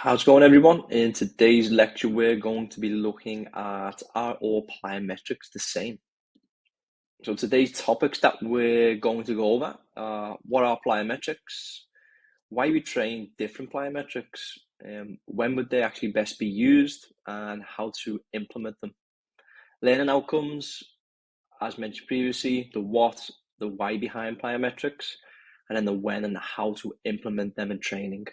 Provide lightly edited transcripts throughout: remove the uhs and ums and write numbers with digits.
How's it going, everyone? In today's lecture, we're going to be looking at Are All Plyometrics the Same? So today's topics that we're going to go over are what are plyometrics, why we train different plyometrics, when would they actually best be used, and how to implement them. Learning outcomes, as mentioned previously, the what, the why behind plyometrics, and then the when and the how to implement them in training.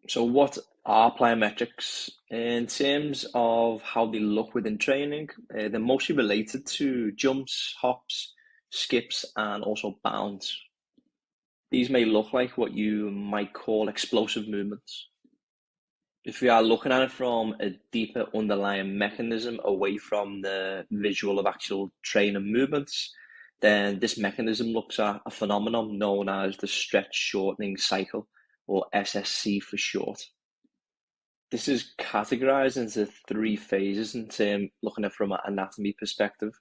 So what are plyometrics? In terms of how they look within training, they're mostly related to jumps, hops, skips, and also bounds. These may look like what you might call explosive movements. If we are looking at it from a deeper underlying mechanism away from the visual of actual training movements, then this mechanism looks at a phenomenon known as the stretch shortening cycle, or SSC for short. This is categorized into three phases in terms looking at it from an anatomy perspective.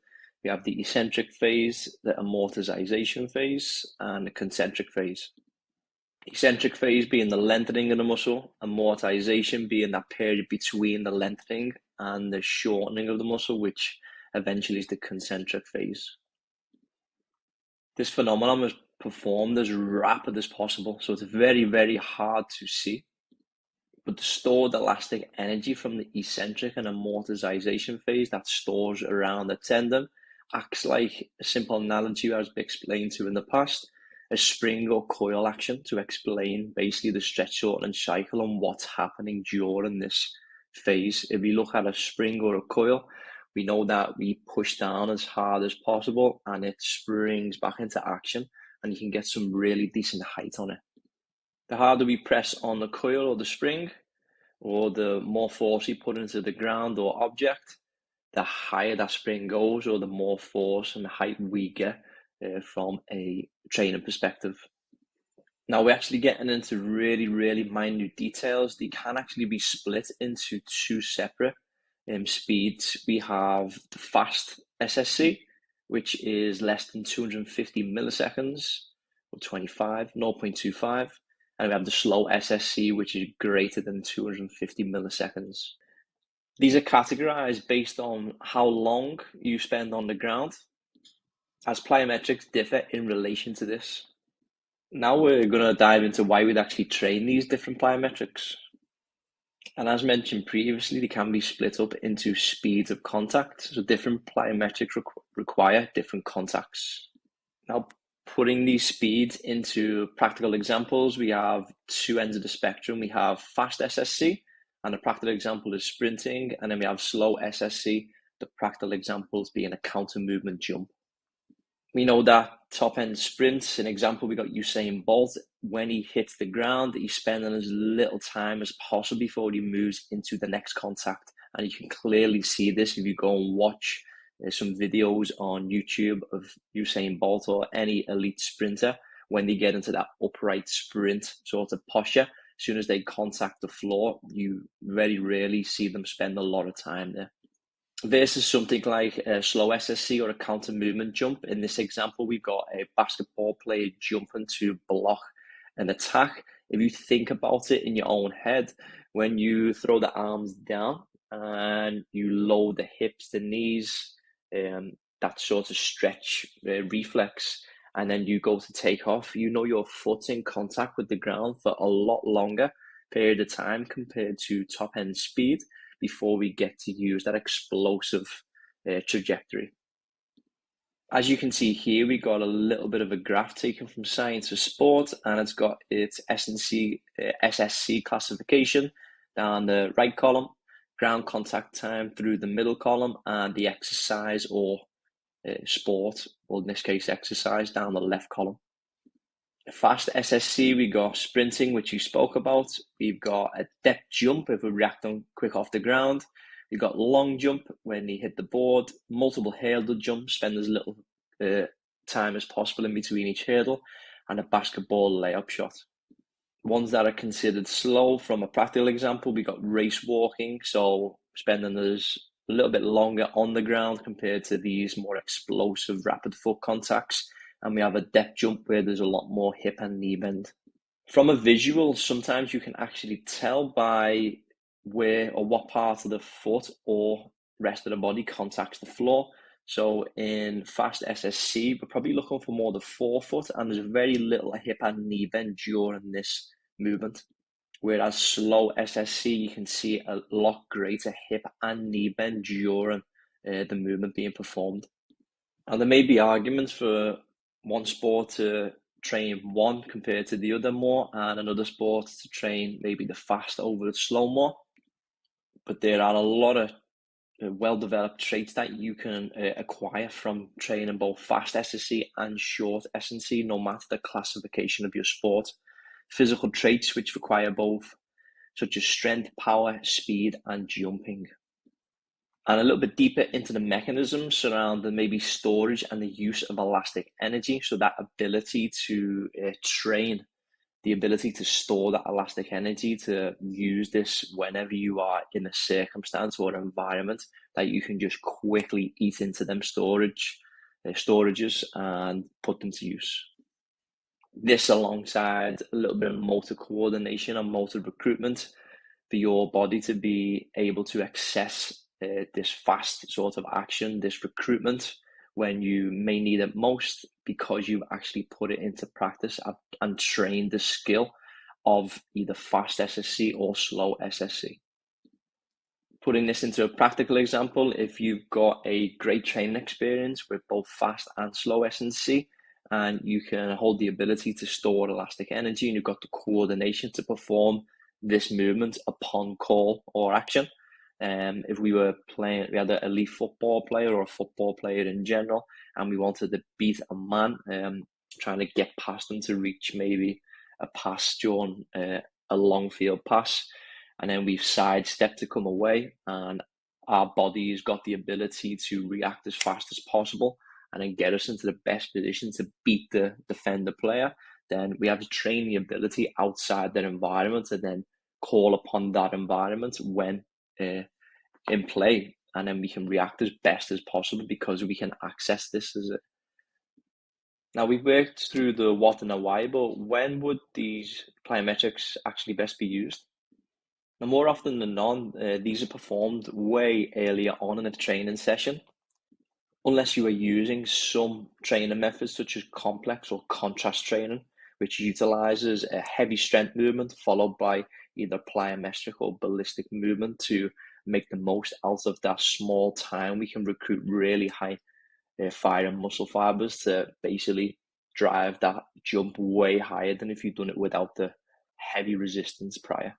We have the eccentric phase, the amortization phase, and the concentric phase. Eccentric phase being the lengthening of the muscle, amortization being that period between the lengthening and the shortening of the muscle, which eventually is the concentric phase. This phenomenon is performed as rapid as possible, so it's very, very hard to see. But the stored elastic energy from the eccentric and amortization phase that stores around the tendon acts like a simple analogy as been explained to in the past, a spring or coil action to explain basically the stretch shortening cycle and what's happening during this phase. If we look at a spring or a coil, we know that we push down as hard as possible and it springs back into action and you can get some really decent height on it. The harder we press on the coil or the spring, or the more force we put into the ground or object, the higher that spring goes, or the more force and height we get from a training perspective. Now we're actually getting into really, really minute details. They can actually be split into two separate speeds. We have the fast SSC, which is less than 250 milliseconds, or 0.25. And we have the slow SSC, which is greater than 250 milliseconds. These are categorized based on how long you spend on the ground, as plyometrics differ in relation to this. Now we're going to dive into why we'd actually train these different plyometrics. And as mentioned previously, they can be split up into speeds of contact. So different plyometrics require different contacts. Now, putting these speeds into practical examples, we have two ends of the spectrum. We have fast SSC, and the practical example is sprinting, and then we have slow SSC, the practical examples being a counter movement jump. We know that top end sprints, an example, we got Usain Bolt. When he hits the ground, he's spending as little time as possible before he moves into the next contact. And you can clearly see this if you go and watch some videos on YouTube of Usain Bolt or any elite sprinter. When they get into that upright sprint sort of posture, as soon as they contact the floor, you very rarely see them spend a lot of time there. Versus something like a slow SSC or a counter movement jump. In this example, we've got a basketball player jumping to block an attack. If you think about it in your own head, when you throw the arms down and you lower the hips, the knees, that sort of stretch reflex, and then you go to take off, you know your foot's in contact with the ground for a lot longer period of time compared to top end speed before we get to use that explosive trajectory. As you can see here, we got a little bit of a graph taken from Science for Sport, and it's got its SSC classification down the right column, ground contact time through the middle column, and the exercise or sport, or in this case exercise, down the left column. Fast SSC, we got sprinting, which you spoke about. We've got a depth jump if we're reacting quick off the ground. We've got long jump when they hit the board, multiple hurdle jump, spend as little time as possible in between each hurdle, and a basketball layup shot. Ones that are considered slow from a practical example, we got race walking, so spending as a little bit longer on the ground compared to these more explosive rapid foot contacts. And we have a depth jump where there's a lot more hip and knee bend. From a visual, sometimes you can actually tell by where or what part of the foot or rest of the body contacts the floor. So in fast SSC, we're probably looking for more the forefoot, and there's very little hip and knee bend during this movement. Whereas slow SSC, you can see a lot greater hip and knee bend during the movement being performed. And there may be arguments for one sport to train one compared to the other more, and another sport to train maybe the fast over the slow more. But there are a lot of well-developed traits that you can acquire from training both fast SSC and short SNC, no matter the classification of your sport. Physical traits which require both, such as strength, power, speed, and jumping. And a little bit deeper into the mechanisms surrounding maybe storage and the use of elastic energy. So that ability to train the ability to store that elastic energy, to use this whenever you are in a circumstance or environment that you can just quickly eat into them storages and put them to use. This alongside a little bit of motor coordination and motor recruitment for your body to be able to access this fast sort of action, this recruitment, when you may need it most, because you've actually put it into practice and trained the skill of either fast SSC or slow SSC. Putting this into a practical example, if you've got a great training experience with both fast and slow SNC, and you can hold the ability to store elastic energy, and you've got the coordination to perform this movement upon call or action. If we were playing, we had an elite football player or a football player in general, and we wanted to beat a man, trying to get past them to reach maybe a pass during a long field pass, and then we've sidestepped to come away, and our body's got the ability to react as fast as possible and then get us into the best position to beat the defender player. Then we have to train the ability outside that environment and then call upon that environment when in play, and then we can react as best as possible because we can access this as it. Now, we've worked through the what and the why, but when would these plyometrics actually best be used? Now, more often than not, these are performed way earlier on in a training session, unless you are using some training methods such as complex or contrast training, which utilizes a heavy strength movement followed by either plyometric or ballistic movement to make the most out of that small time. We can recruit really high firing muscle fibers to basically drive that jump way higher than if you've done it without the heavy resistance prior.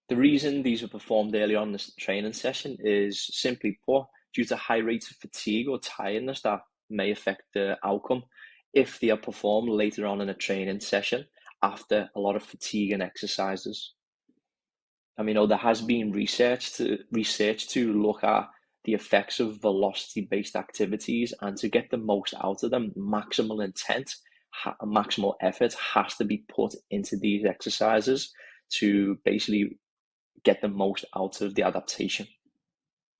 The reason these are performed early on in this training session is simply put, due to high rates of fatigue or tiredness that may affect the outcome if they are performed later on in a training session after a lot of fatigue and exercises. And we know there has been research to look at the effects of velocity-based activities, and to get the most out of them, maximal intent, maximal effort has to be put into these exercises to basically get the most out of the adaptation.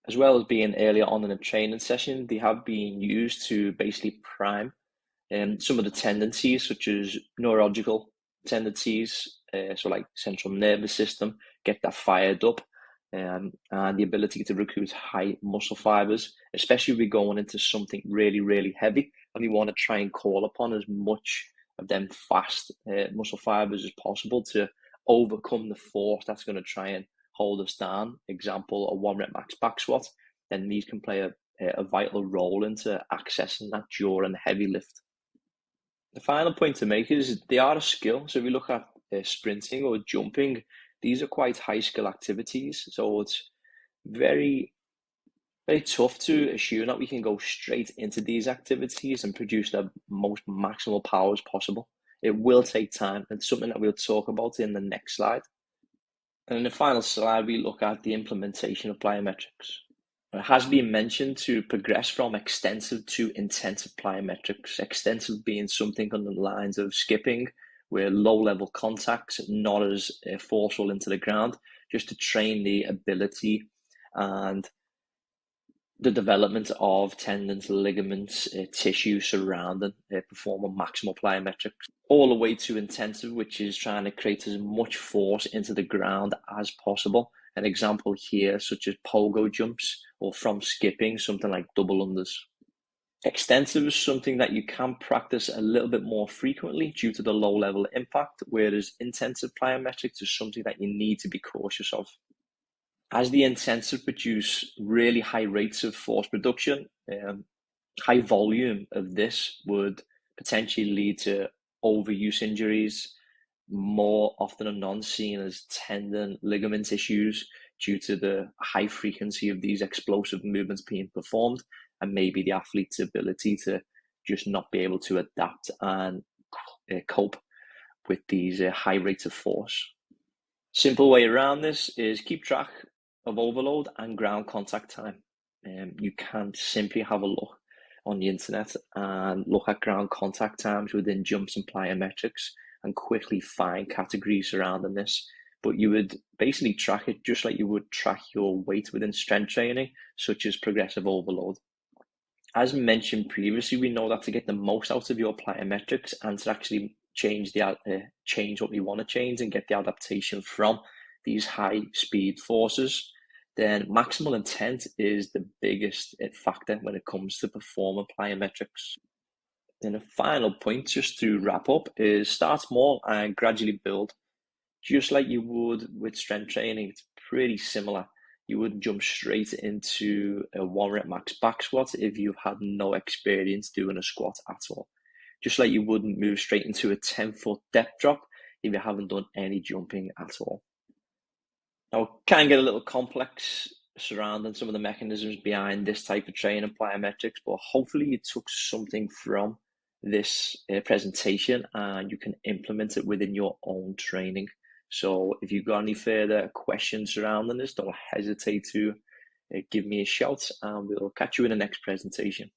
As well as being earlier on in a training session, they have been used to basically prime some of the tendencies, such as neurological tendencies, so like central nervous system, get that fired up, and the ability to recruit high muscle fibers, especially if we're going into something really, really heavy, and we want to try and call upon as much of them fast muscle fibers as possible to overcome the force that's going to try and hold us down. Example, a 1 rep max back squat. Then these can play a vital role into accessing that during the heavy lift. The final point to make is they are a skill. So if we look at sprinting or jumping, these are quite high skill activities. So it's very, very tough to assume that we can go straight into these activities and produce the most maximal power as possible. It will take time, and something that we'll talk about in the next slide. And in the final slide, we look at the implementation of plyometrics. It has been mentioned to progress from extensive to intensive plyometrics, extensive being something on the lines of skipping, where low-level contacts, not as forceful into the ground, just to train the ability and the development of tendons, ligaments, tissue surrounding performing maximal plyometrics, all the way to intensive, which is trying to create as much force into the ground as possible. An example here, such as pogo jumps, or from skipping, something like double unders. Extensive is something that you can practice a little bit more frequently due to the low level of impact, whereas intensive plyometrics is something that you need to be cautious of. As the intensive produce really high rates of force production, high volume of this would potentially lead to overuse injuries, more often than not seen as tendon ligament issues due to the high frequency of these explosive movements being performed, and maybe the athlete's ability to just not be able to adapt and cope with these high rates of force. Simple way around this is keep track of overload and ground contact time. You can simply have a look on the internet and look at ground contact times within jumps and plyometrics and quickly find categories surrounding this. But you would basically track it just like you would track your weight within strength training, such as progressive overload. As mentioned previously, we know that to get the most out of your plyometrics and to actually change what we want to change and get the adaptation from these high speed forces, then maximal intent is the biggest factor when it comes to performing plyometrics. Then a final point, just to wrap up, is start small and gradually build. Just like you would with strength training, it's pretty similar. You wouldn't jump straight into a 1 rep max back squat if you've had no experience doing a squat at all. Just like you wouldn't move straight into a 10-foot depth drop if you haven't done any jumping at all. Now, it can get a little complex surrounding some of the mechanisms behind this type of training, plyometrics, but hopefully you took something from this presentation and you can implement it within your own training. So if you've got any further questions surrounding this, don't hesitate to give me a shout and we'll catch you in the next presentation.